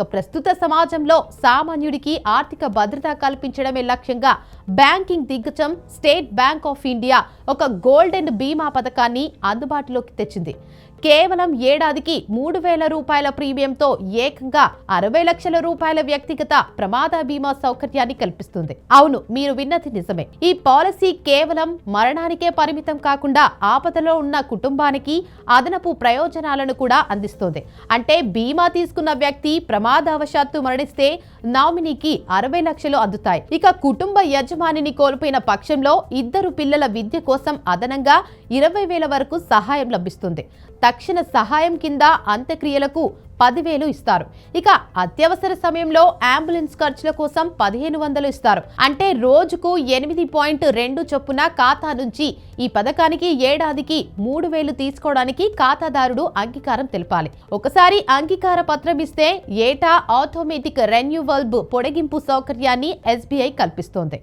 ప్రస్తుత సమాజంలో సామాన్యుడికి ఆర్థిక భద్రత కల్పించడమే లక్ష్యంగా బ్యాంకింగ్ దిగ్గజం స్టేట్ బ్యాంక్ ఆఫ్ ఇండియా ఒక గోల్డెన్ బీమా పథకాన్ని అందుబాటులోకి తెచ్చింది. కేవలం ఏడాదికి 3,000 రూపాయల ప్రీమియంతో ఏకంగా 60 లక్షల రూపాయల వ్యక్తిగత ప్రమాద బీమా సౌకర్యాన్ని కల్పిస్తుంది. అవును, మీరు విన్నది నిజమే. ఈ పాలసీ కేవలం మరణానికే పరిమితం కాకుండా ఆపదలో ఉన్న కుటుంబానికి అదనపు ప్రయోజనాలను కూడా అందిస్తుంది. అంటే బీమా తీసుకున్న వ్యక్తి ప్రమాదవశాత్తు మరణిస్తే నామినీకి 60 లక్షలు అందుతాయి. ఇక కుటుంబ యజమానిని కోల్పోయిన పక్షంలో 2 పిల్లల విద్య కోసం అదనంగా 20,000 వరకు సహాయం లభిస్తుంది. తక్షణ సహాయం కింద అంత్యక్రియలకు 10,000 ఇస్తారు. ఇక అత్యవసర సమయంలో అంబులెన్స్ ఖర్చుల కోసం 1,500 ఇస్తారు. అంటే రోజుకు 8.2 చొప్పున ఖాతా నుంచి ఈ పథకానికి ఏడాదికి 3,000 తీసుకోవడానికి ఖాతాదారుడు అంగీకారం తెలపాలి. ఒకసారి అంగీకార పత్రం ఇస్తే ఏటా ఆటోమేటిక్ రెన్యువల్ పొడిగింపు సౌకర్యాన్ని SBI కల్పిస్తోంది.